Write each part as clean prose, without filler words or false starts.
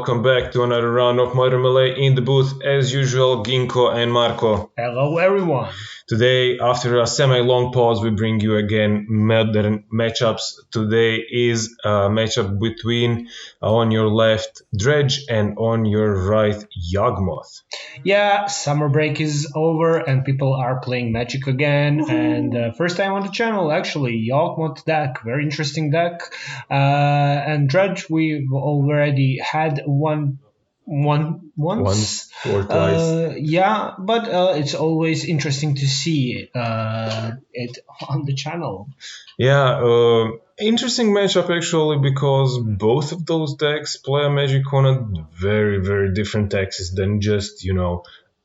welcome back to another round of Modern Melee. In the booth, as usual, Ginkgo and Marco. Hello everyone! Today, after a semi-long pause, we bring you again modern matchups. Today is a matchup between, on your left, Dredge and on your right, Yawgmoth. Yeah, summer break is over and people are playing Magic again. And first time on the channel, actually, Yawgmoth deck, very interesting deck. And Dredge, we've already had once or twice. Yeah, but it's always interesting to see it on the channel. Yeah, interesting matchup actually, because both of those decks play a Magic on a very different axis than just,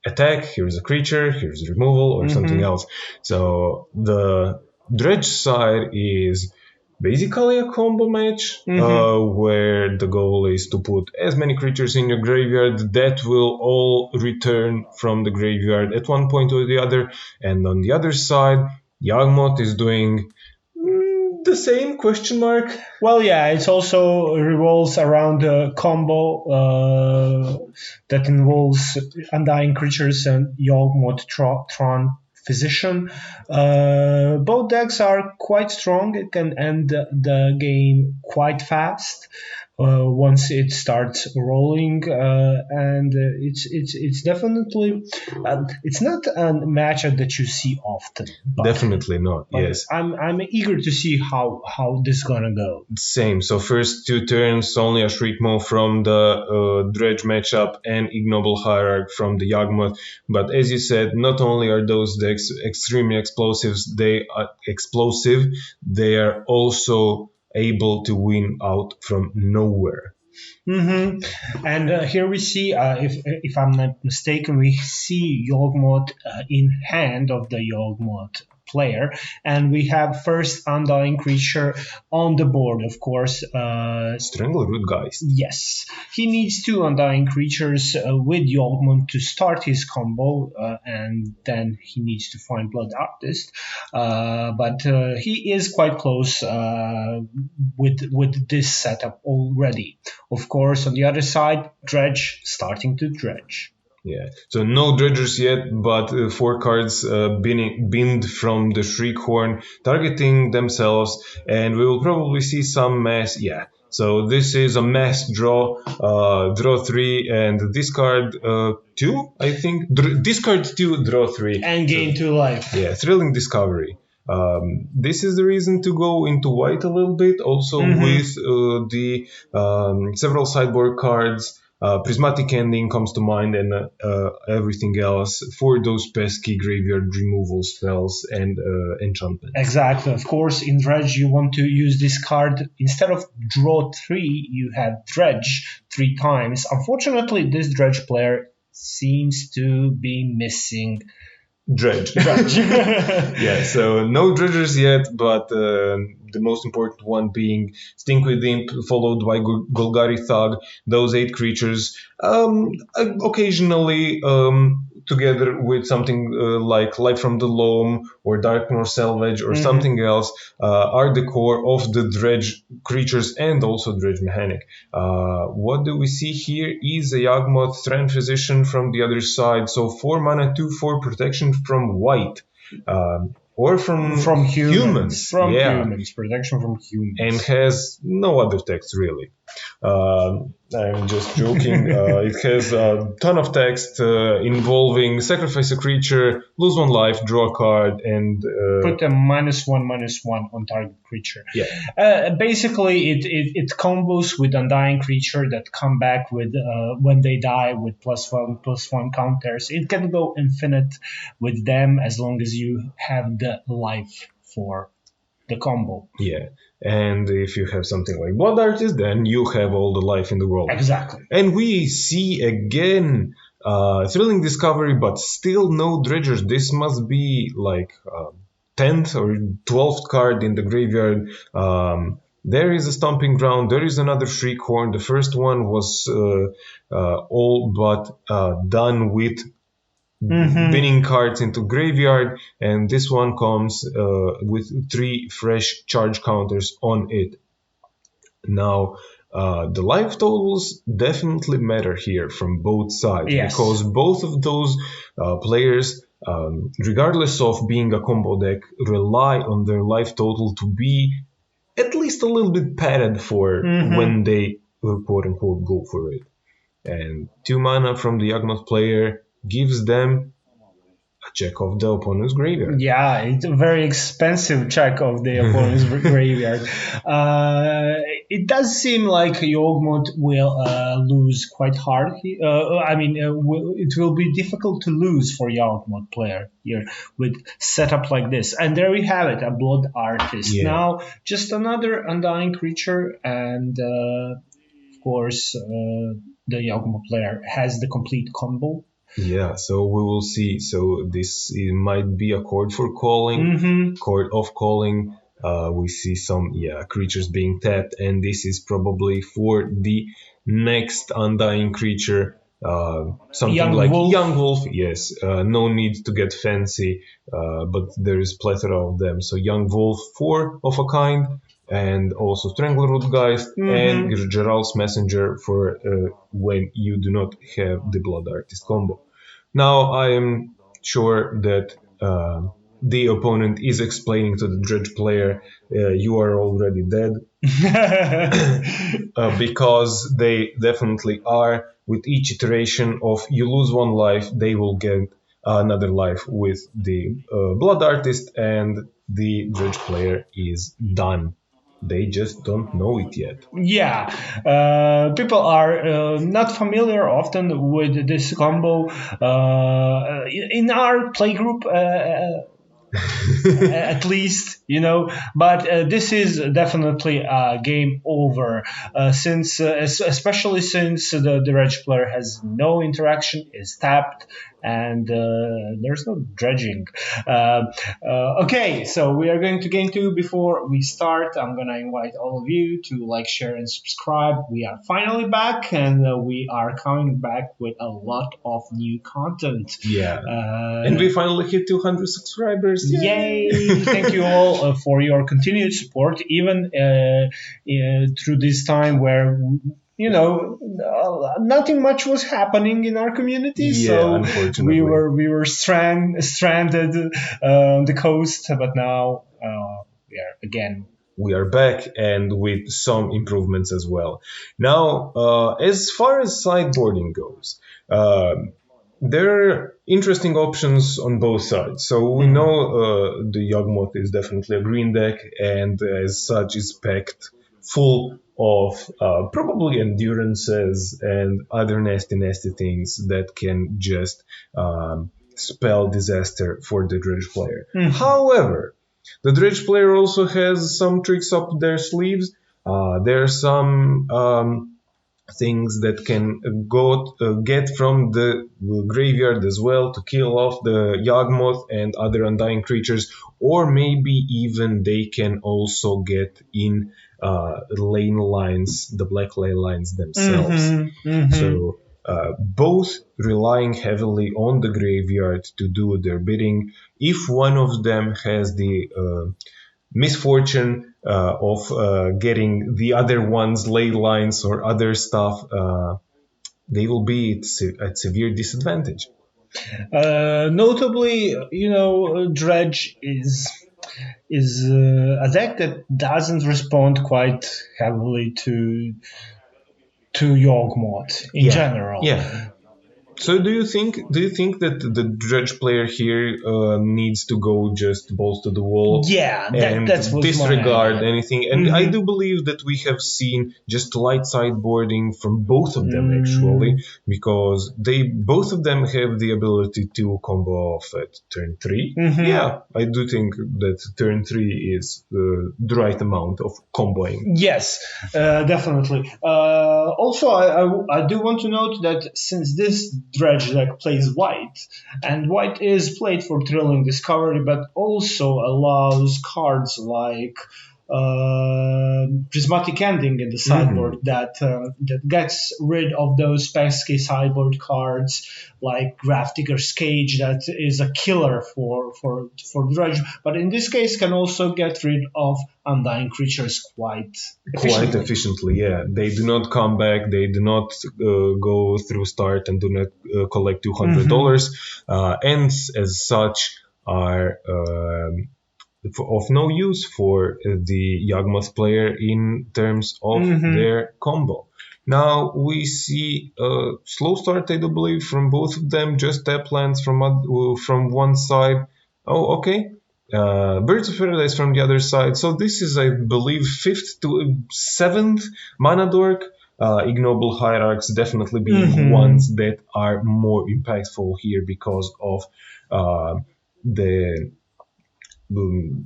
attack, here's a creature, here's removal, or something else. So the Dredge side is basically a combo match where the goal is to put as many creatures in your graveyard that will all return from the graveyard at one point or the other. And on the other side, Yawgmoth is doing the same question mark. Well, yeah, it also revolves around a combo that involves Undying Creatures and Yawgmoth Tron Physician. Both decks are quite strong. It can end the game quite fast once it starts rolling, and it's definitely it's not a matchup that you see often. Definitely not. Yes, I'm eager to see how this gonna go. Same. So first two turns, only a Shriekmo from the Dredge matchup and Ignoble Hierarch from the Yawgmoth. But as you said, not only are those decks extremely explosive, they are also able to win out from nowhere. And here we see, if I'm not mistaken, we see Yawgmoth in hand of the Yawgmoth player, and we have first Undying Creature on the board, of course. Strangleroot Geist. Yes, he needs two Undying Creatures with Yawgmoth to start his combo, and then he needs to find Blood Artist. But he is quite close with this setup already. Of course, on the other side, Dredge starting to dredge. Yeah, so no dredgers yet, but 4 cards binned from the Shriekhorn, targeting themselves, and we will probably see some mass. Yeah, so this is a mass draw, draw 3, and discard 2, I think. Discard 2, draw 3. And gain 2 life. Yeah, Thrilling Discovery. This is the reason to go into white a little bit, also with the several sideboard cards. Prismatic Ending comes to mind, and everything else for those pesky graveyard removal spells and enchantments. Exactly. Of course, in Dredge, you want to use this card. Instead of draw 3, you have Dredge 3 times. Unfortunately, this Dredge player seems to be missing Dredge. Yeah, so no dredgers yet, but the most important one being Stinkweed Imp, followed by Golgari Thug, those 8 creatures, occasionally together with something like Life from the Loam or Darkmoor Salvage or something else, are the core of the Dredge creatures and also Dredge mechanic. What do we see here is a Yawgmoth Strand Physician from the other side, so 4 mana, 2/4 protection from white. Or from humans. Humans, protection from humans. And has no other text, really. I'm just joking. It has a ton of text involving sacrifice a creature, lose 1 life, draw a card, and put a -1/-1 on target creature. Yeah. Basically, it combos with Undying Creature that come back with when they die with +1/+1 counters. It can go infinite with them as long as you have the life for the combo. Yeah. And if you have something like Blood Artist, then you have all the life in the world. Exactly. And we see again Thrilling Discovery, but still no dredgers. This must be like 10th or 12th card in the graveyard. There is a Stomping Ground. There is another Shriekhorn. The first one was all but done with binning cards into graveyard, and this one comes with 3 fresh charge counters on it. Now, The life totals definitely matter here from both sides Yes. because both of those players, regardless of being a combo deck, rely on their life total to be at least a little bit padded for when they quote unquote go for it. And 2 mana from the Yawgmoth player gives them a check of the opponent's graveyard. Yeah, it's a very expensive check of the opponent's graveyard. It does seem like Yawgmoth will lose quite hard. It will be difficult to lose for Yawgmoth player here with setup like this. And there we have it, a Blood Artist. Yeah. Now, just another Undying creature, and of course, the Yawgmoth player has the complete combo. Yeah, so we will see. So this might be a chord for calling, chord of calling. We see some creatures being tapped, and this is probably for the next Undying creature. Something Young like Wolf. Young Wolf, yes. No need to get fancy, but there is plethora of them. So Young Wolf, 4 of a kind, and also Strangleroot Geist and Gerald's Messenger for when you do not have the Blood Artist combo. Now I am sure that the opponent is explaining to the Dredge player, you are already dead, because they definitely are. With each iteration of you lose 1 life, they will get another life with the Blood Artist, and the Dredge player is done. They just don't know it yet. Yeah, people are not familiar often with this combo. In our playgroup, at least, but this is definitely a game over, especially since the Dredge player has no interaction, is tapped, and there's no dredging. Okay, so we are going to game 2. Before we start, I'm going to invite all of you to like, share, and subscribe. We are finally back, and we are coming back with a lot of new content. Yeah, and we finally hit 200 subscribers. Yay! Thank you all for your continued support, even through this time where nothing much was happening in our community. Yeah, so unfortunately. we were stranded on the coast, but now we are back, and with some improvements as well. Now, as far as sideboarding goes, there are interesting options on both sides. So we know the Yawgmoth is definitely a green deck, and as such is packed full of probably endurances and other nasty things that can just spell disaster for the Dredge player. However, the Dredge player also has some tricks up their sleeves. There are some things that can get from the graveyard as well to kill off the Yawgmoth and other Undying creatures, or maybe even they can also get in lane lines, the black lane lines themselves. So both relying heavily on the graveyard to do their bidding. If one of them has the misfortune of getting the other one's ley lines or other stuff, they will be at severe disadvantage. Notably, Dredge is a deck that doesn't respond quite heavily to Yawgmoth in general. Yeah. So do you think that the Dredge player here needs to go just balls to the wall? Yeah, and that's disregard anything? And I do believe that we have seen just light sideboarding from both of them actually, because both of them have the ability to combo off at turn 3. Yeah, I do think that turn 3 is the right amount of comboing. Yes, definitely. Also, I do want to note that since this Dredge deck plays white, and white is played for Thrilling Discovery, but also allows cards like prismatic ending in the sideboard that gets rid of those pesky sideboard cards like Grafdigger's Cage that is a killer for Dredge, but in this case can also get rid of undying creatures quite efficiently. Yeah. They do not come back. They do not go through start and do not collect $200. Ends as such are of no use for the Yawgmoth player in terms of their combo. Now we see a slow start, I do believe, from both of them. Just tap lands from one side. Oh, okay. Birds of Paradise from the other side. So this is, I believe, 5th to 7th mana dork. Ignoble Hierarchs definitely being ones that are more impactful here because of the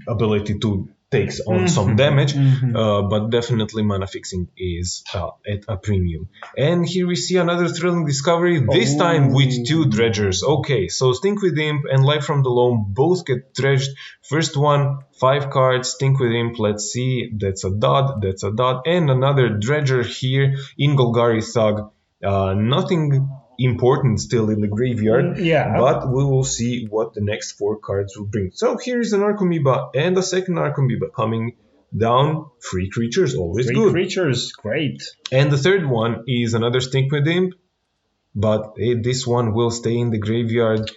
ability to take on some damage, but definitely mana fixing is at a premium. And here we see another thrilling discovery, this time with 2 dredgers. Okay, so Stinkweed Imp and Life from the Loam both get dredged. First one, 5 cards, Stinkweed Imp, let's see, that's a dot, and another dredger here in Golgari Thug. Nothing important still in the graveyard, but we will see what the next 4 cards will bring. So here is an Narcomoeba and a second Narcomoeba coming down. 3 creatures, always good. 3 creatures, great. And the third one is another Stinkweed Imp, but this one will stay in the graveyard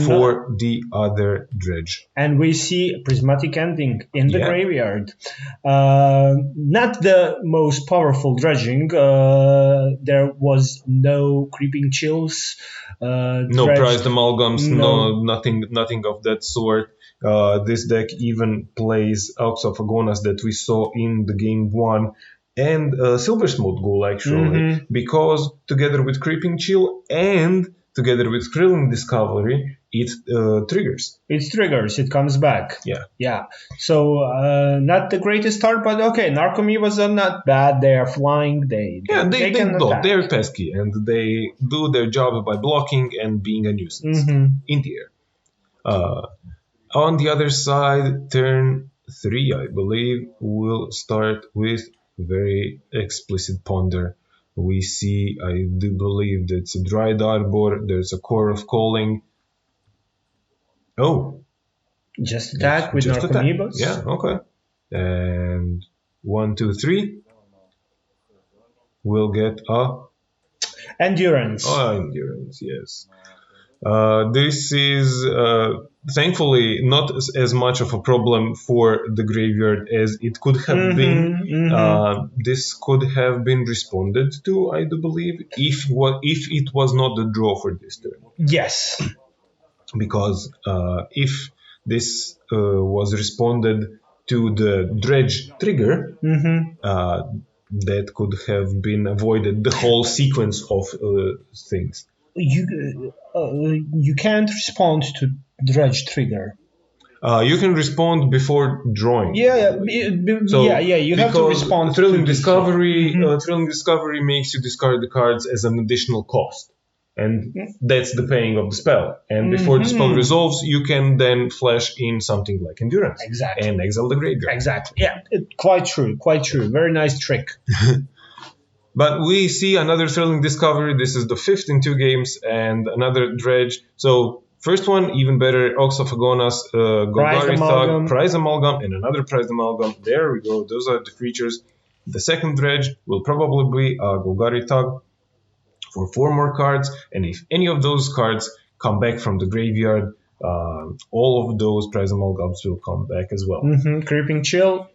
for the other dredge. And we see Prismatic Ending in the graveyard. Not the most powerful dredging. There was no Creeping Chills. No prized amalgams, nothing of that sort. This deck even plays Ox of Agonas that we saw in the game 1. And Silversmote Ghoul, actually, because together with Creeping Chill and together with Krillin Discovery, it triggers. It triggers, it comes back. Yeah. So, not the greatest start, but okay, Narcomoebas are not bad. They are flying. They can attack. They're pesky, and they do their job by blocking and being a nuisance in the air. On the other side, turn 3, I believe, will start with very explicit ponder. We see, I do believe that's a Dried Arbor, there's a Core of Calling. Oh. Just attack with Narcomoebas? Yeah, okay. And 1, 2, 3. We'll get a... Endurance. Oh, Endurance, yes. This is thankfully not as much of a problem for the graveyard as it could have been. This could have been responded to, I do believe, if it was not the draw for this turn. Yes. Because if this was responded to the dredge trigger, that could have been avoided the whole sequence of things. You can't respond to dredge trigger. You can respond before drawing. You have to respond. Thrilling Discovery makes you discard the cards as an additional cost, and that's the paying of the spell. And before the spell resolves, you can then flash in something like Endurance, and exile the graveyard. Exactly. Yeah, quite true. Very nice trick. But we see another thrilling discovery. This is the 5th in 2 games, and another dredge. So first one, even better, Ox of Agonas, Golgari Thug, Prize Amalgam, and another Prize Amalgam. There we go. Those are the creatures. The second dredge will probably be a Golgari Thug for 4 more cards. And if any of those cards come back from the graveyard, all of those Prize Amalgams will come back as well. Creeping Chill.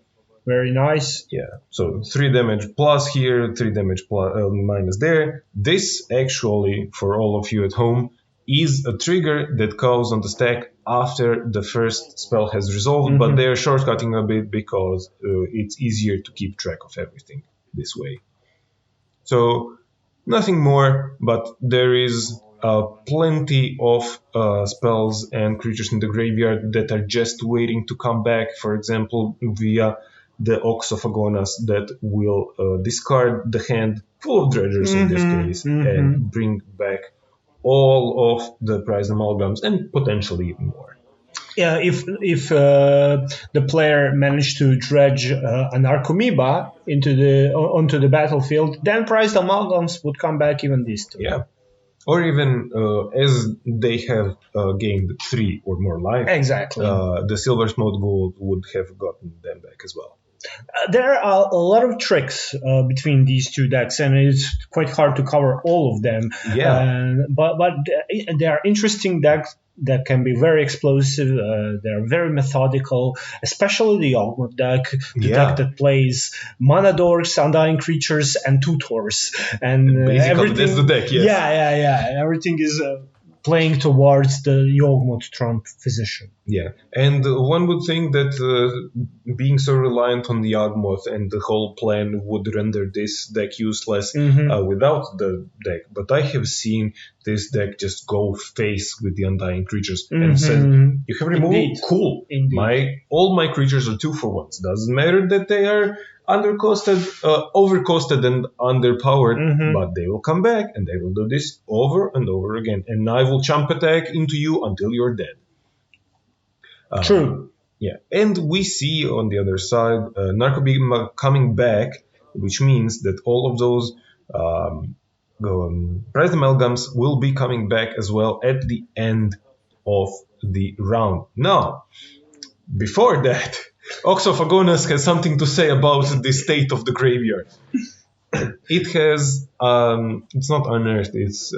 Very nice. Yeah, so 3 damage plus here, 3 damage plus, minus there. This actually, for all of you at home, is a trigger that goes on the stack after the first spell has resolved, but they're shortcutting a bit because it's easier to keep track of everything this way. So, nothing more, but there is plenty of spells and creatures in the graveyard that are just waiting to come back, for example, via the Ox of Agonas that will discard the hand full of dredgers in this case and bring back all of the prized amalgams and potentially even more. if the player managed to dredge a Narcomoeba onto the battlefield, then prized amalgams would come back even this turn. Yeah. Or even as they have gained 3 or more life, Exactly. the Silversmote Ghoul would have gotten them back as well. There are a lot of tricks between these two decks, and it's quite hard to cover all of them. Yeah. But they are interesting decks that can be very explosive. They're very methodical, especially the Yawgmoth deck, the deck that plays mana dorks, undying creatures, and tutors. And basically, that's the deck, yes. Yeah. Everything is playing towards the Yawgmoth Trump physician. Yeah, and one would think that being so reliant on the Yawgmoth and the whole plan would render this deck useless without the deck. But I have seen this deck just go face with the Undying Creatures and said, you have removed? Indeed. Cool. Indeed. All my creatures are 2-for-1s. Doesn't matter that they are undercosted, overcosted and underpowered, but they will come back and they will do this over and over again. And I will chump attack into you until you're dead. True. Yeah, and we see on the other side Narcomoeba coming back, which means that all of those prized amalgams will be coming back as well at the end of the round. Now, before that, Ox of Agonas has something to say about the state of the graveyard. It has, it's not unearthed, it's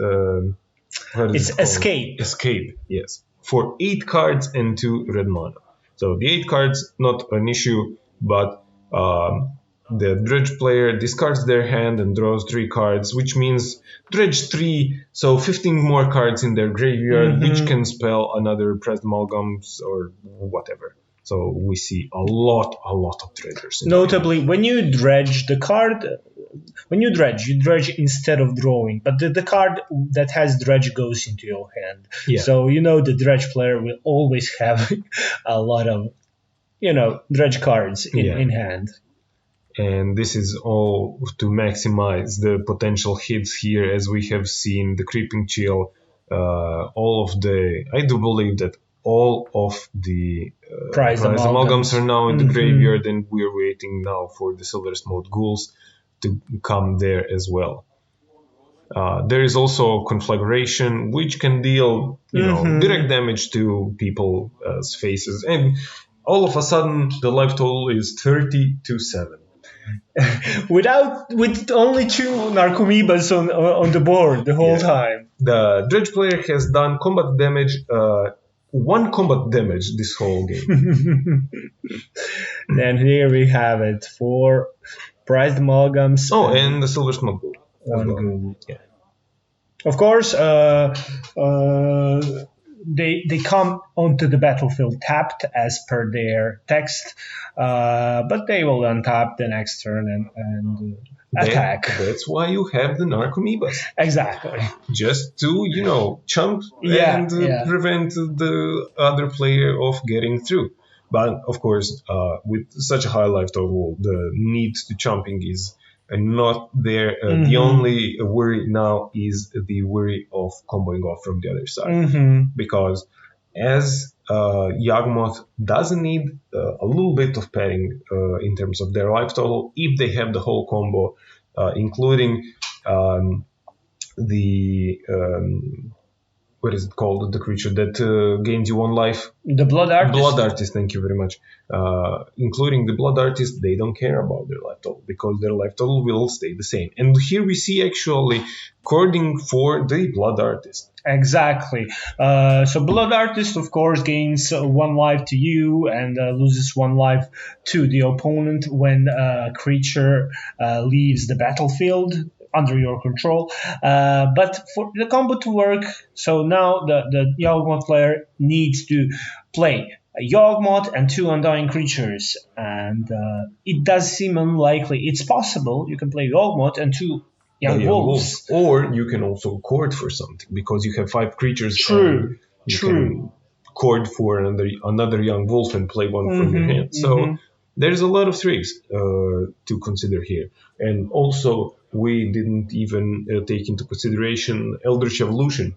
escape. Escape, yes. For 8 cards and 2 red mana. So the 8 cards, not an issue, but the Dredge player discards their hand and draws 3 cards, which means Dredge 3, so 15 more cards in their graveyard, which can spell another prized amalgams or whatever. So we see a lot of dredgers. Notably, when you dredge the card, you dredge instead of drawing, but the card that has dredge goes into your hand. Yeah. So the dredge player will always have a lot of, dredge cards in hand. And this is all to maximize the potential hits here, as we have seen the Creeping Chill, I do believe that all of the prized amalgams are now in the graveyard, and we're waiting now for the Silversmote Ghouls to come there as well. There is also Conflagarate, which can deal direct damage to people's faces, and all of a sudden the life total is 30-7. with only 2 Narcomoebas on the board the whole time. The Dredge player has done combat damage. 1 combat damage this whole game. And here we have it for prized amalgams. Oh, and the Silversmote Ghoul. Well. Yeah. Of course, they come onto the battlefield tapped as per their text, but they will untap the next turn and attack. That's why you have the Narcomoebas. Exactly. Just to, chump and prevent the other player of getting through. But, of course, with such a high life total, the need to chumping is not there. The only worry now is the worry of comboing off from the other side. Because as Yawgmoth doesn't need a little bit of padding in terms of their life total, if they have the whole combo, including the what is it called? The creature that gains you 1 life. The Blood Artist. Blood Artist, thank you very much. Including the Blood Artist, they don't care about their life total because their life total will stay the same. And here we see actually cording for the Blood Artist. Exactly. So Blood Artist, of course, gains 1 life to you and loses 1 life to the opponent when a creature leaves the battlefield under your control. But for the combo to work, so now the Yawgmoth player needs to play a Yawgmoth and 2 Undying Creatures. And it does seem unlikely. It's possible you can play Yawgmoth and 2 Young Wolves. Or you can also cord for something, because you have 5 creatures. True. Can cord for another Young Wolf and play 1 from your hand. So there's a lot of tricks to consider here. And also, we didn't even take into consideration Eldritch Evolution,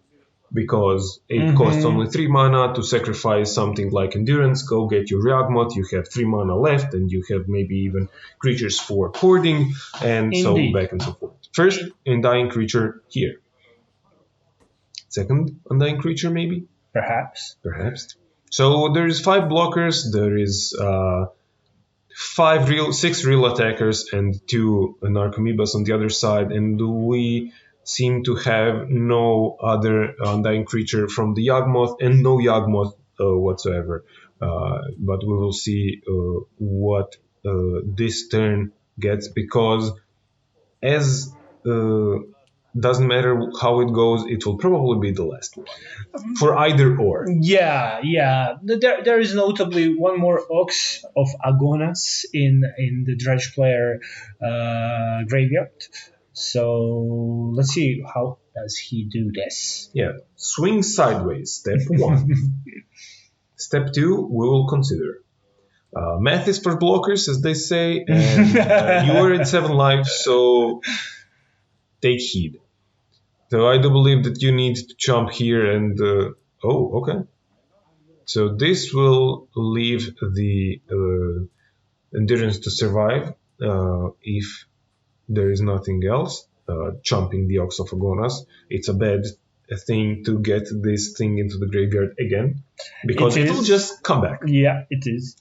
because it costs only 3 mana to sacrifice something like Endurance. Go get your Yawgmoth, you have 3 mana left, and you have maybe even creatures for hoarding, and so back and so forth. First, Undying Creature here. Second, Undying Creature maybe? Perhaps. So there is 5 blockers, there is 6 real attackers, and 2 Narcomoebas on the other side, and we seem to have no other Undying Creature from the Yawgmoth, and no Yawgmoth whatsoever. But we will see what this turn gets, because as doesn't matter how it goes, it will probably be the last one for either or. Yeah. There is notably one more Ox of Agonas in the Dredge player graveyard. So let's see, how does he do this? Yeah, swing sideways, step 1. Step 2, we will consider. Math is for blockers, as they say, and you are at 7 lives, so take heed. So I do believe that you need to jump here and... oh, okay. So this will leave the Endurance to survive if there is nothing else. Jumping the Ox of Agonas. It's a bad thing to get this thing into the graveyard again, because it will just come back. Yeah, it is.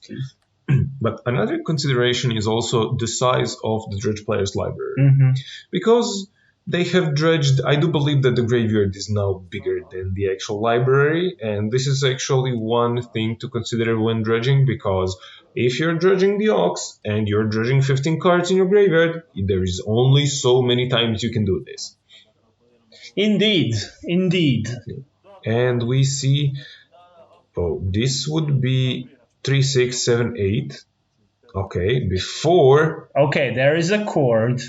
But another consideration is also the size of the Dredge player's library. Because they have dredged, I do believe that the graveyard is now bigger than the actual library, and this is actually one thing to consider when dredging, because if you're dredging the Ox and you're dredging 15 cards in your graveyard, there is only so many times you can do this. Indeed. And we see, this would be 3, 6, 7, 8. Okay, before... Okay, there is a chord.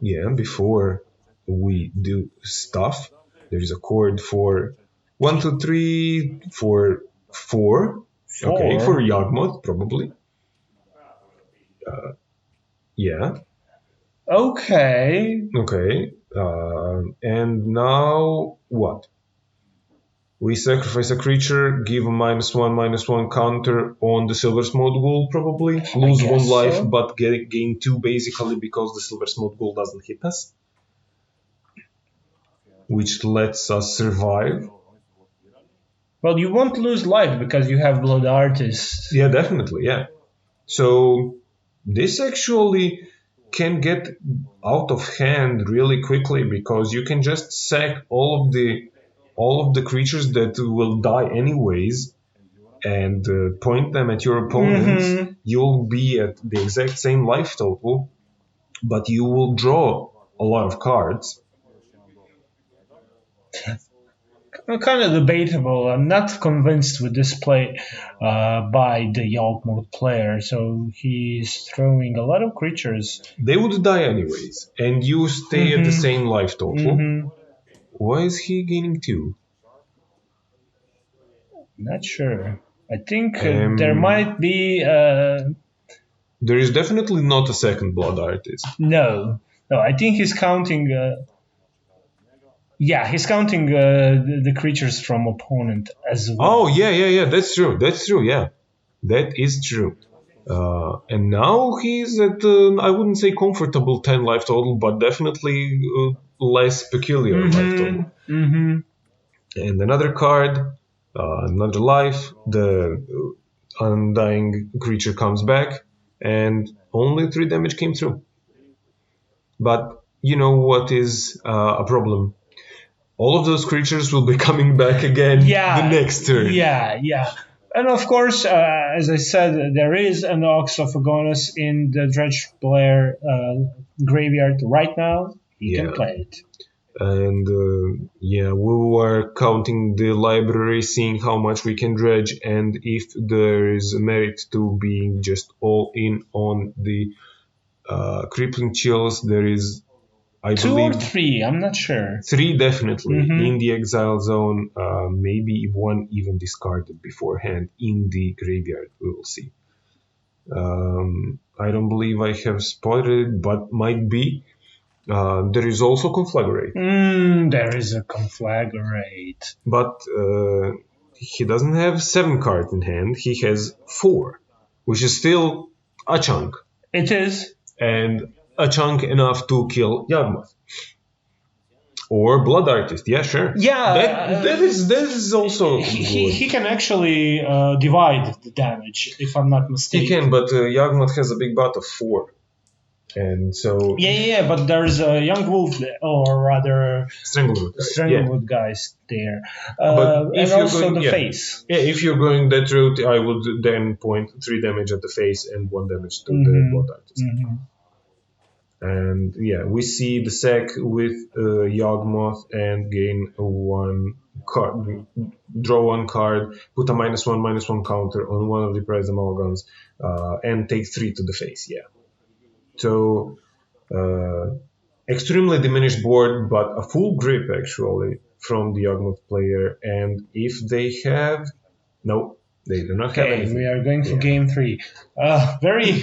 Yeah, before we do stuff, there is a chord for 1, 2, 3, for 4. Okay, for Yawgmoth, probably. Yeah. Okay. And now what? We sacrifice a creature, give a -1/-1 counter on the Silversmote Ghoul, probably. Lose 1 life, but gain 2 basically, because the Silversmote Ghoul doesn't hit us. Which lets us survive. Well, you won't lose life because you have Blood Artist. Yeah, definitely, yeah. So this actually can get out of hand really quickly, because you can just sack all of the creatures that will die anyways and point them at your opponents. You'll be at the exact same life total, but you will draw a lot of cards. Kind of debatable. I'm not convinced with this play by the Yawgmoth player. So he's throwing a lot of creatures. They would die anyways, and you stay at the same life total. Why is he gaining 2? Not sure. I think there might be... There is definitely not a second Blood Artist. No, I think he's counting... he's counting the creatures from opponent as well. Oh, yeah, that's true, yeah. That is true. And now he's at, I wouldn't say comfortable 10 life total, but definitely less peculiar life total. And another card, another life, the Undying Creature comes back, and only 3 damage came through. But you know what is a problem? All of those creatures will be coming back again the next turn. Yeah. And of course, as I said, there is an Ox of Agonas in the Dredge player graveyard right now. He can play it. And we were counting the library, seeing how much we can dredge, and if there is merit to being just all in on the Crippling Chills, there is, I 2 believe, or 3, I'm not sure. 3 definitely in the exile zone, maybe 1 even discarded beforehand in the graveyard. We will see. I don't believe I have spoiled it, but might be. There is also Conflagarate, There is a Conflagarate. but he doesn't have 7 cards in hand. He has 4, which is still a chunk, It is. and a chunk enough to kill Yawgmoth. Or Blood Artist, yeah, sure. Yeah, that is also he can actually divide the damage, if I'm not mistaken. He can, but Yawgmoth has a big butt of 4. And so... Yeah, but there's a young wolf, or rather... Stranglewood guys there. But if and also going, the face. Yeah, if you're going that route, I would then point 3 damage at the face and 1 damage to the Blood Artist. And yeah, we see the sack with Yawgmoth and gain 1 card, draw 1 card, put a -1/-1 counter on one of the prize amalgams, and take 3 to the face. Yeah. So extremely diminished board, but a full grip actually from the Yawgmoth player. And if they have, no, they do not have anything. We are going for game 3. Very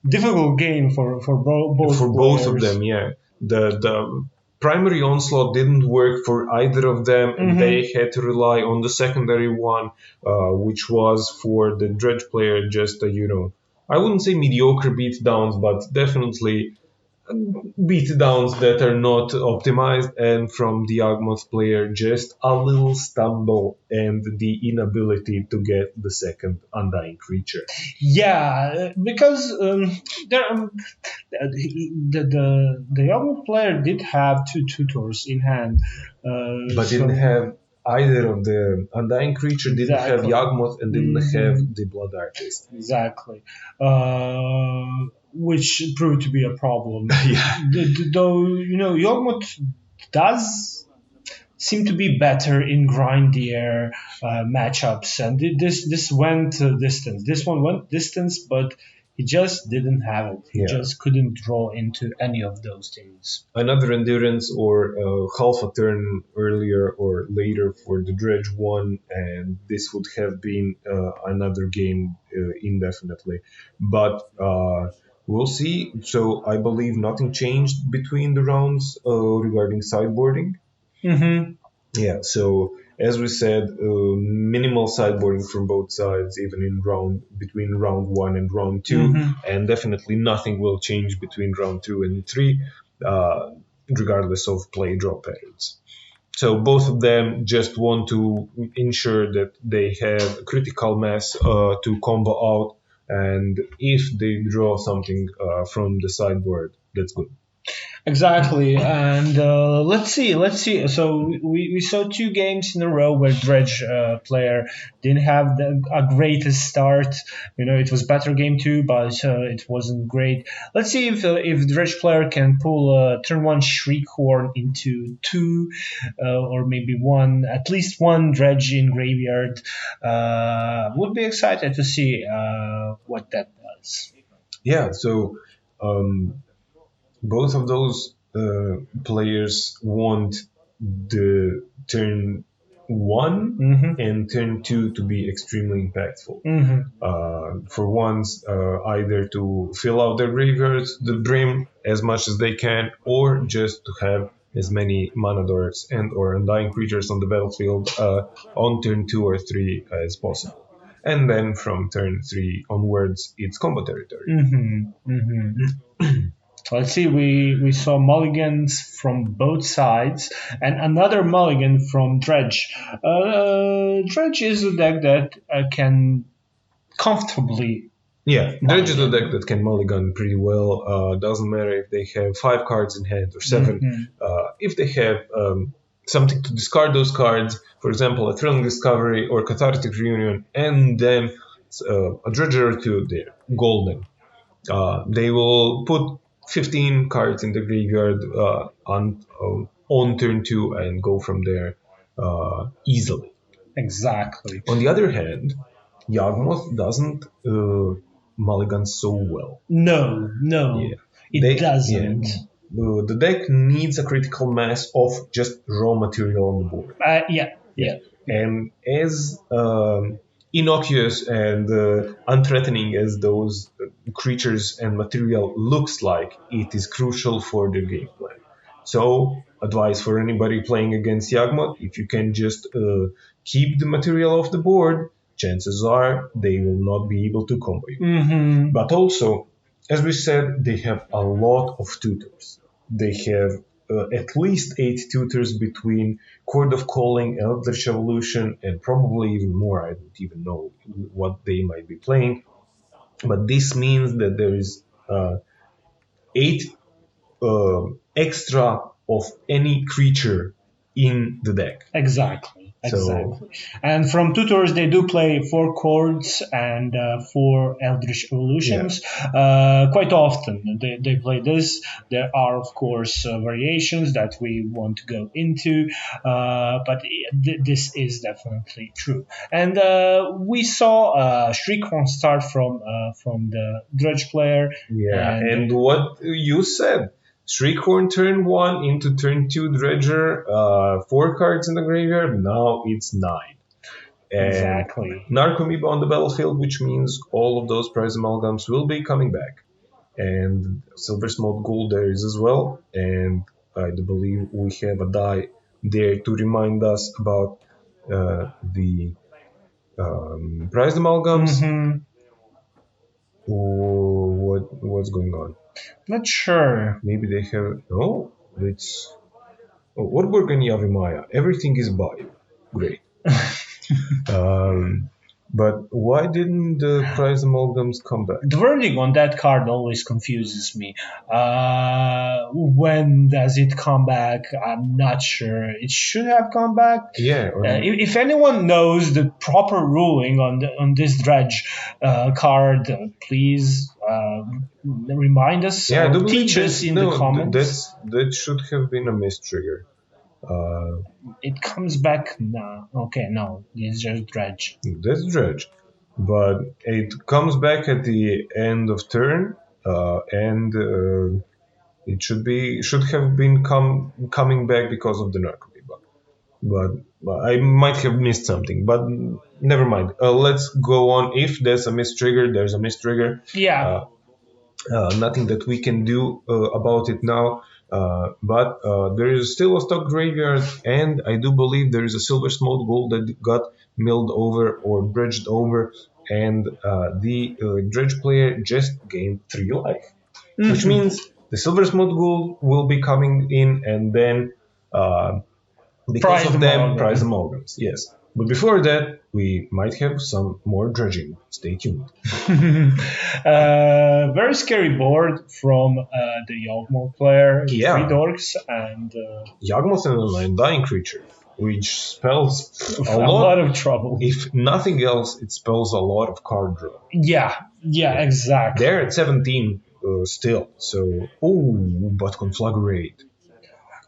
difficult game for both of them. Yeah, the primary onslaught didn't work for either of them, and they had to rely on the secondary one, which was for the Dredge player just a, I wouldn't say mediocre beatdowns, but definitely beatdowns that are not optimized, and from the Yawgmoth player just a little stumble and the inability to get the second undying creature. Yeah, because the Yawgmoth player did have 2 tutors in hand, but didn't have either of the undying creature, didn't have Yawgmoth, and didn't have the Blood Artist. Exactly. Which proved to be a problem. Yeah. Though, Yawgmoth does seem to be better in grindier matchups, and this went distance. This one went distance, but he just didn't have it. He just couldn't draw into any of those things. Another endurance or half a turn earlier or later for the Dredge one, and this would have been another game indefinitely. But we'll see. So I believe nothing changed between the rounds regarding sideboarding. Yeah, so as we said, minimal sideboarding from both sides, even in between round 1 and round 2, and definitely nothing will change between round 2 and 3, regardless of play draw patterns. So both of them just want to ensure that they have critical mass to combo out, and if they draw something from the sideboard, that's good. Exactly, and let's see. So we saw 2 games in a row where Dredge player didn't have a greatest start. It was better game 2, but it wasn't great. Let's see if Dredge player can pull turn 1 Shriekhorn into 2, or maybe 1, at least 1 Dredge in graveyard. Would be excited to see what that does. Yeah, so both of those players want the turn 1 and turn 2 to be extremely impactful. For once, either to fill out their graveyards, the brim, as much as they can, or just to have as many mana dorks and or undying creatures on the battlefield on turn 2 or 3 as possible. And then from turn 3 onwards, it's combo territory. Let's see, we saw mulligans from both sides, and another mulligan from Dredge. Dredge is a deck that can comfortably... Yeah, Dredge is a deck that can mulligan pretty well. Doesn't matter if they have 5 cards in hand or 7. If they have something to discard those cards, for example, a Thrilling Discovery or Cathartic Reunion, and then a Dredger or 2, they're golden. They will put 15 cards in the graveyard on turn 2 and go from there easily. Exactly. On the other hand, Yawgmoth doesn't mulligan so well. No, it doesn't. Yeah. The deck needs a critical mass of just raw material on the board. Yeah. And as innocuous and unthreatening as those creatures and material looks like, it is crucial for the game plan. So, advice for anybody playing against Yawgmoth: if you can just keep the material off the board, chances are they will not be able to combo you. But also, as we said, they have a lot of tutors. They have at least 8 tutors between Chord of Calling, Eldritch Evolution, and probably even more. I don't even know what they might be playing. But this means that there is 8 extra of any creature in the deck. Exactly. So, And from tutors, they do play 4 chords and 4 Eldritch Evolutions. Quite often, they play this. There are, of course, variations that we want to go into, but this is definitely true. And we saw Shriekhorn start from the Dredge player. yeah, and what you said. Shriekhorn turn 1 into turn 2 Dredger, 4 cards in the graveyard, now it's 9. And Exactly. Narcomoeba on the battlefield, which means all of those prize amalgams will be coming back. And Silversmote Ghoul there is as well, and I do believe we have a die there to remind us about the prized amalgams. What's going on? Not sure. Maybe they have... No, it's... Oh, Orborg and Yavimaya. Everything is bio. Great. But why didn't the prize amalgams come back? The wording on that card always confuses me. When does it come back? I'm not sure. It should have come back. Yeah. If anyone knows the proper ruling on this dredge card, please remind us or teach us in the comments. That should have been a mistrigger. It comes back now. Okay, no, it's just dredge. That's dredge, but it comes back at the end of turn, and it should have been coming back because of the Narcomoeba. But I might have missed something. But never mind. Let's go on. If there's a mistrigger, there's a mistrigger. Yeah. Nothing that we can do about it now. But there is still a stock graveyard, and I do believe there is a Silversmote Ghoul that got milled over or dredged over, and the dredge player just gained 3 life, which means the Silversmote Ghoul will be coming in, and then because of them, prize amalgams. Yes. But before that, we might have some more dredging. Stay tuned. Very scary board from the Yawgmoth player. Yeah. 3 dorks and... Yawgmoth and an Undying creature, which spells a lot of trouble. If nothing else, it spells a lot of card draw. Yeah, exactly. They're at 17 still, so... Oh, but Conflagarate.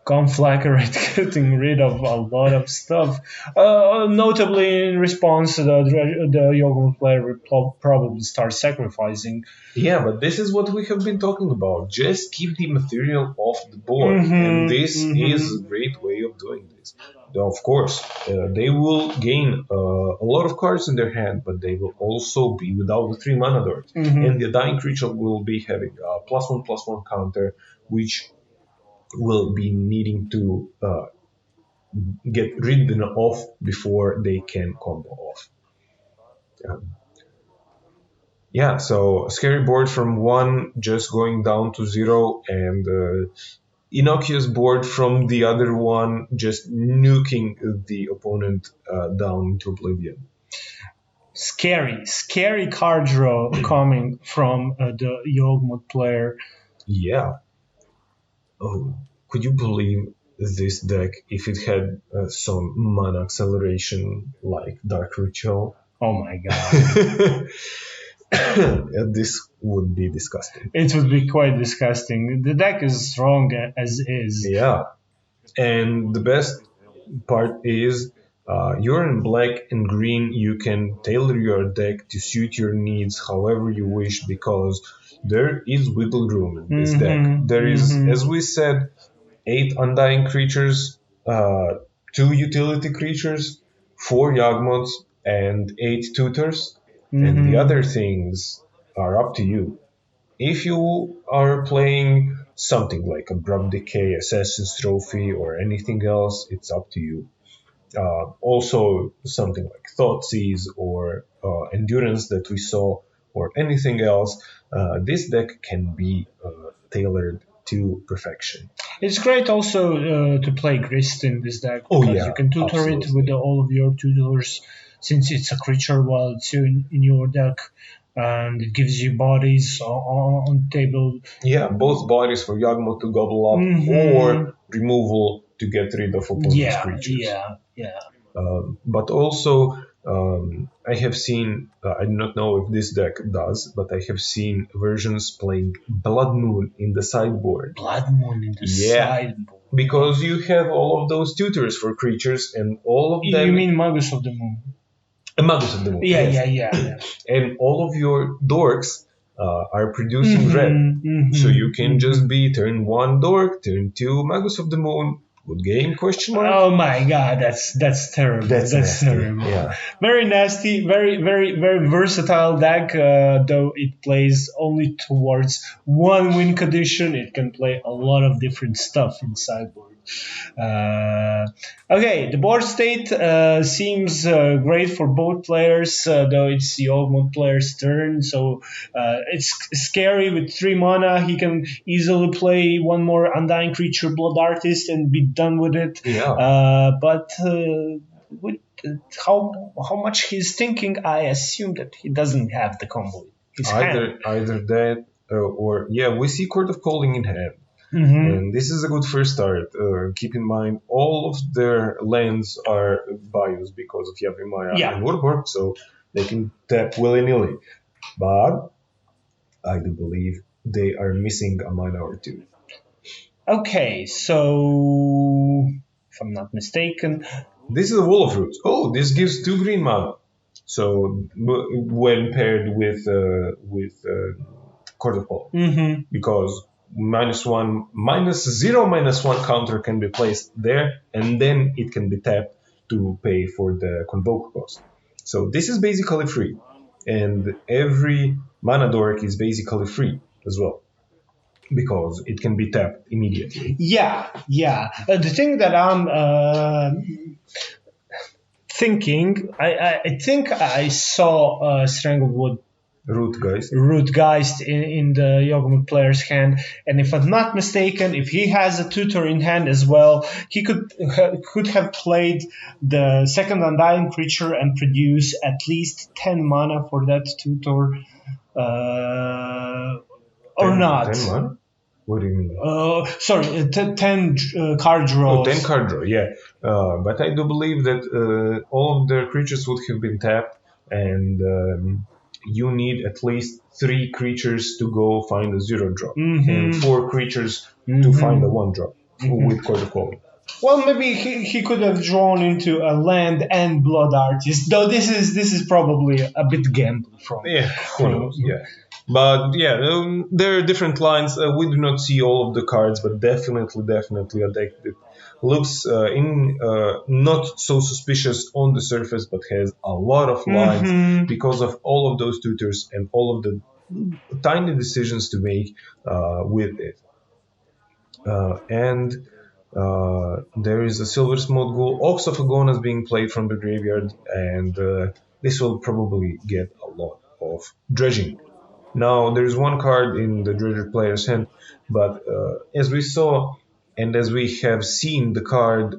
Conflagarate getting rid of a lot of stuff. Notably, in response, the Yawgmoth player will probably start sacrificing. Yeah, but this is what we have been talking about. Just keep the material off the board, and this is a great way of doing this. Of course, they will gain a lot of cards in their hand, but they will also be without the 3 mana dirt. And the dying creature will be having a +1/+1 counter, which will be needing to get ridden off before they can combo off. Yeah, so a scary board from 1 just going down to 0, and innocuous board from the other one just nuking the opponent down into oblivion. Scary card draw coming from the Yawgmoth player. Yeah. Oh, could you believe this deck if it had some mana acceleration like Dark Ritual? Oh my god. This would be disgusting. It would be quite disgusting. The deck is strong as is. Yeah. And the best part is you're in black and green. You can tailor your deck to suit your needs however you wish, because there is wiggle room in this deck. There is, as we said, 8 Undying creatures, 2 utility creatures, 4 Yawgmoths, and 8 tutors, and the other things are up to you. If you are playing something like Abrupt Decay, Assassin's Trophy, or anything else, it's up to you. Also, something like Thoughtseize or Endurance that we saw, or anything else, this deck can be tailored to perfection. It's great also to play Grist in this deck Oh because yeah, you can tutor it absolutely. with all of your tutors since it's a creature while it's in your deck, and it gives you bodies on table. Yeah, both bodies for Yawgmoth to gobble up Hmm. or removal to get rid of opponent's Yeah, creatures. yeah. But also, I have seen, I do not know if this deck does, but I have seen versions playing Blood Moon in the sideboard. Blood Moon in the Yeah, sideboard. because you have all of those tutors for creatures, and all of You them. mean Magus of the Moon? Magus of the Moon, Yeah, yes. yeah. And all of your dorks are producing red. So you can just be turn 1 dork, turn 2 Magus of the Moon. Good game? Question mark. Oh my god, that's terrible. That's nasty, terrible. yeah. Very nasty, very versatile deck. Though it plays only towards one win condition, it can play a lot of different stuff in sideboard. Okay, the board state seems great for both players, though it's the Yawgmoth player's turn, so it's scary with 3 mana. He can easily play one more Undying Creature, Blood Artist, and be done with it. Yeah. But with how much he's thinking, I assume that he doesn't have the combo in his hand. Either that or yeah, we see Court of Calling in hand. Mm-hmm. And this is a good first start. Keep in mind, all of their lands are bios because of Yavimaya and Urborg, so they can tap willy-nilly. But I do believe they are missing a mana or two. Okay, so if I'm not mistaken, this is a Wall of Roots. Oh, this gives 2 green mana. So when paired with Court of Calling, because -0/-1 counter can be placed there, and then it can be tapped to pay for the convoke cost. So this is basically free, and every mana dork is basically free as well, because it can be tapped immediately. Yeah. The thing that I'm thinking, I think I saw Stranglewood Rootgeist in the Yawgmoth player's hand, and if I'm not mistaken, if he has a tutor in hand as well, he could have played the second Undying Creature and produce at least 10 mana for that tutor, or not. 10 mana? What do you mean? Sorry, 10 card draws. 10 card draw, yeah. But I do believe that all of their creatures would have been tapped, and you need at least 3 creatures to go find a 0 drop, and 4 creatures to find a 1 drop with Court of Calling. Well, maybe he could have drawn into a land and Blood Artist, though this is probably a bit gambling from. Yeah, who knows? Yeah. But yeah, there are different lines. We do not see all of the cards, but definitely a deck that looks not so suspicious on the surface, but has a lot of lines because of all of those tutors and all of the tiny decisions to make with it. And there is a Silversmote Ghoul, Ox of Agonas being played from the graveyard, and this will probably get a lot of dredging. Now, there's one card in the Dredger player's hand, but as we saw, and as we have seen the card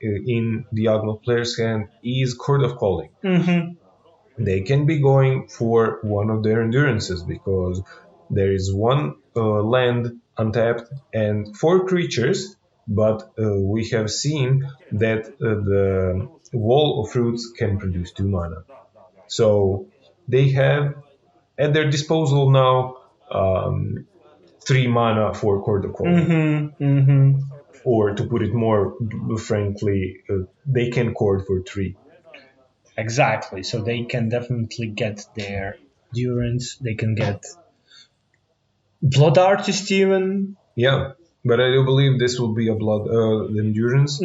in the Yawgmoth player's hand, is Court of Calling. They can be going for one of their endurances, because there is one land untapped and 4 creatures, but we have seen that the Wall of Roots can produce 2 mana. So they have at their disposal now 3 mana for Court of Calling. Or to put it more frankly, they can court for 3. Exactly, so they can definitely get their endurance, they can get Blood Artist even. Yeah, but I do believe this will be a blood endurance,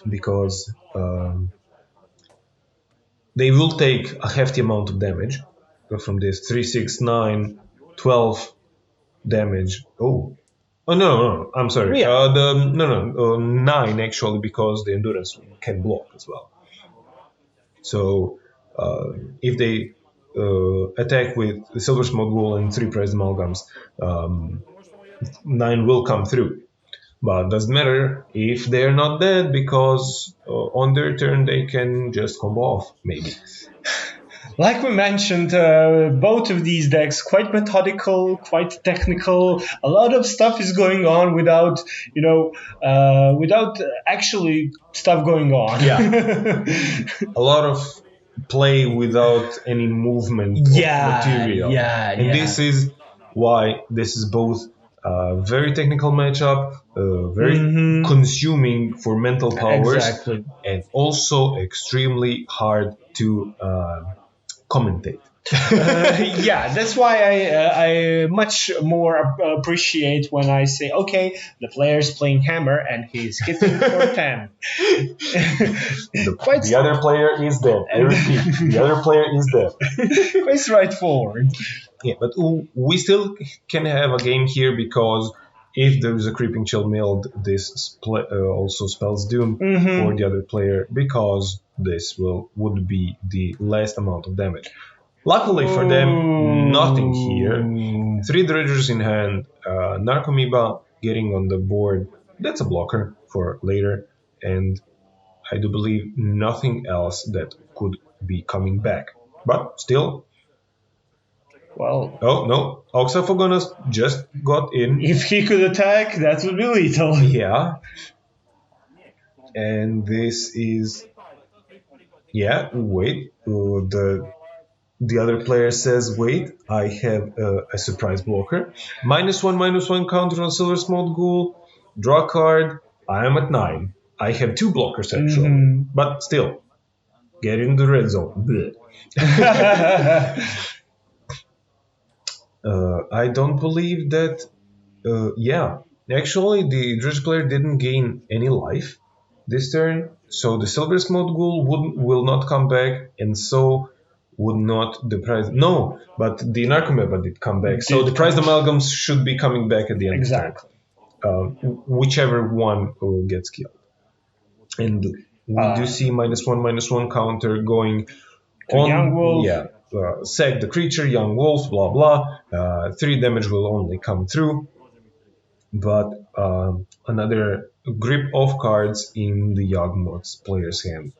because they will take a hefty amount of damage from this 3, 6, 9, 12 damage. Oh no, I'm sorry. Yeah. No, 9 actually, because the endurance can block as well. So if they attack with the Silversmote Ghoul and 3 pressed amalgams, 9 will come through. But doesn't matter if they're not dead, because on their turn they can just combo off, maybe. Like we mentioned, both of these decks quite methodical, quite technical. A lot of stuff is going on without, without actually stuff going on. Yeah. A lot of play without any movement of material. And this is why this is both a very technical matchup, very consuming for mental powers, and also extremely hard to commentate. Yeah, that's why I much more appreciate when I say, okay, the player's playing hammer and he's hitting for 10. The other player is dead. I repeat, the other player is dead. Quite straightforward. Yeah, but we still can have a game here, because if there is a Creeping Chill milled, this also spells Doom for the other player, because this would be the last amount of damage. Luckily for them, nothing here. 3 dredgers in hand, Narcomoeba getting on the board. That's a blocker for later, and I do believe nothing else that could be coming back. But still. Well. Oh no, Ox of Agonas just got in. If he could attack, that would be lethal. Yeah. And this is. Yeah, wait. The other player says, wait, I have a surprise blocker. -1/-1 counter on Silversmote Ghoul. Draw a card. I am at 9. I have 2 blockers actually. But still, get in the red zone. I don't believe that. Actually, the Dredge player didn't gain any life this turn. So the Silversmote Ghoul will not come back, and so would not the prize. No, but the Narcomoeba did come back. So the prized amalgams should be coming back at the end. Exactly. Whichever one gets killed. And we do see -1/-1 counter going to on. Young Wolf. Yeah. Sack the creature, Young Wolf, blah blah. 3 damage will only come through. But another grip of cards in the Yawgmoth's player's hand.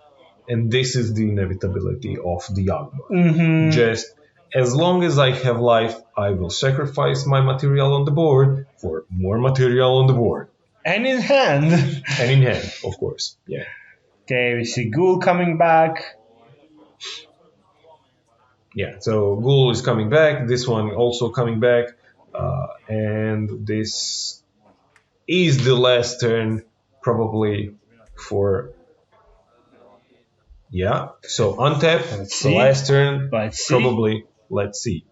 And this is the inevitability of the Yawgmoth. Just as long as I have life, I will sacrifice my material on the board for more material on the board. And in hand. And in hand, of course. Yeah. Okay, we see Ghoul coming back. Yeah, so Ghoul is coming back. This one also coming back. And this is the last turn, probably, for... Yeah, so untap, the last turn, probably, let's see.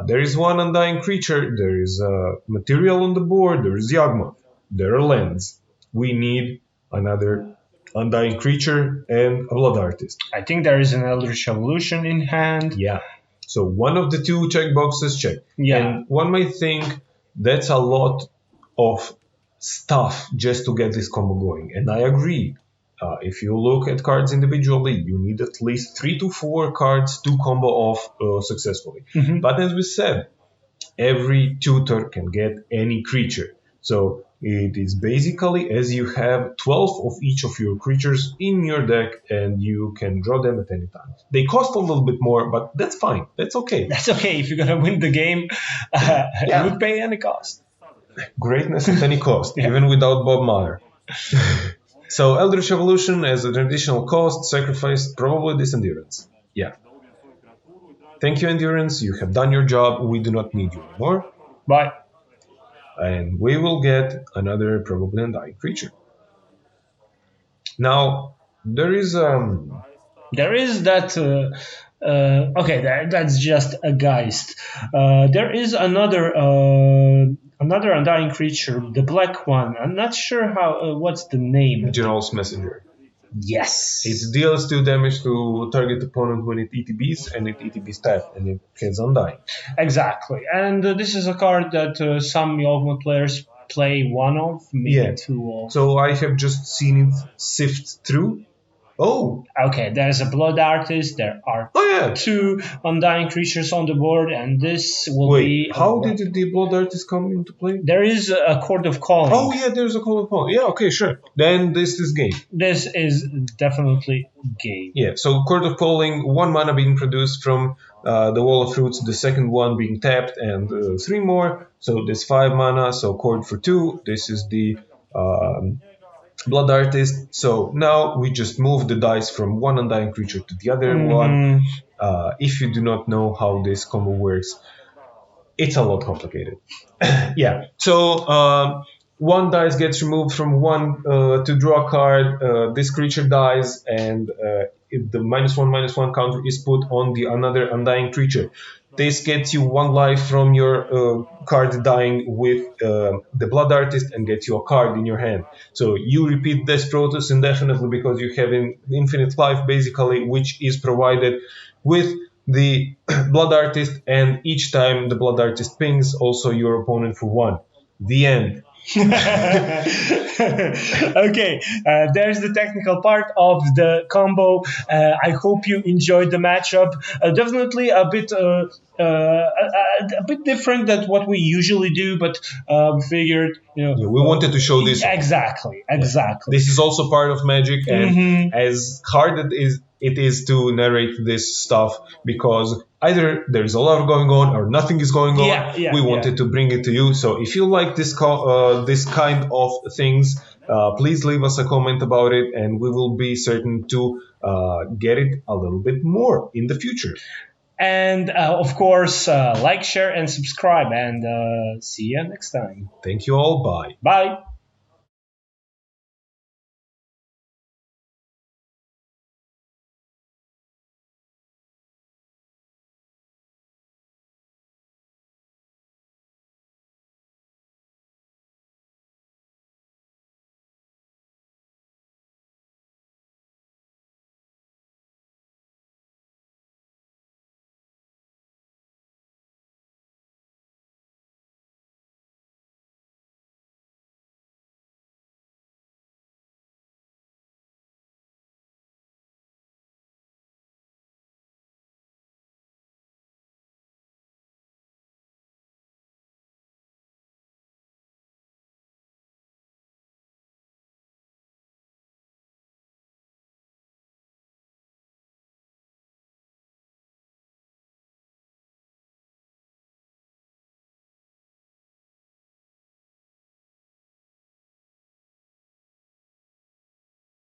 There is one Undying Creature, there is material on the board, there is Yawgmoth, there are lands. We need another Undying Creature and a Blood Artist. I think there is an Eldritch Evolution in hand. Yeah, so one of the 2 checkboxes checked. Yeah. And one might think that's a lot of stuff just to get this combo going, and I agree. If you look at cards individually, you need at least 3 to 4 cards to combo off successfully. But as we said, every tutor can get any creature. So it is basically as you have 12 of each of your creatures in your deck, and you can draw them at any time. They cost a little bit more, but that's fine. That's okay. That's okay. If you're going to win the game, it would pay any cost. Greatness at any cost, even without Bob Mahler. So Eldritch Evolution as an additional cost, sacrifice probably this Endurance. Yeah. Thank you, Endurance. You have done your job. We do not need you anymore. Bye. And we will get another probably Undying Creature. Now, there is that... okay, that's just a Geist. There is another Undying Creature, the black one. I'm not sure what's the name. General's Messenger. Yes. It deals 2 damage to target opponent when it ETBs, and it ETBs tap, and it has Undying. Exactly. And this is a card that some Yawgmoth players play one of, maybe Yeah. two of. So I have just seen it sift through. Oh, Okay, there's a Blood Artist, there are oh yeah. two Undying creatures on the board, and this will Wait, be... how did the Blood Artist come into play? There is a Chord of Calling. Oh yeah, there's a call upon. Yeah, okay, sure. Then this is game. This is definitely game. Yeah, so Chord of Calling, 1 mana being produced from the Wall of Fruits, the second one being tapped, and 3 more. So there's 5 mana, so Chord for 2. This is the Blood Artist. So now we just move the dice from one Undying creature to the other one. If you do not know how this combo works, it's a lot complicated. Yeah. So one dice gets removed from one to draw a card. This creature dies, and if the -1/-1 counter is put on the another Undying creature. This gets you 1 life from your card dying with the Blood Artist and gets you a card in your hand. So you repeat this process indefinitely because you have an infinite life basically, which is provided with the Blood Artist, and each time the Blood Artist pings, also your opponent for 1. The end. Okay, there's the technical part of the combo. I hope you enjoyed the matchup. Definitely a bit different than what we usually do, but we figured, Yeah, we wanted to show this. Exactly. This is also part of Magic, and as hard it is to narrate this stuff, because either there's a lot going on or nothing is going on. We wanted to bring it to you. So if you like this kind of things, please leave us a comment about it, and we will be certain to get it a little bit more in the future. And of course, like, share, and subscribe. And see you next time. Thank you all. Bye. Bye.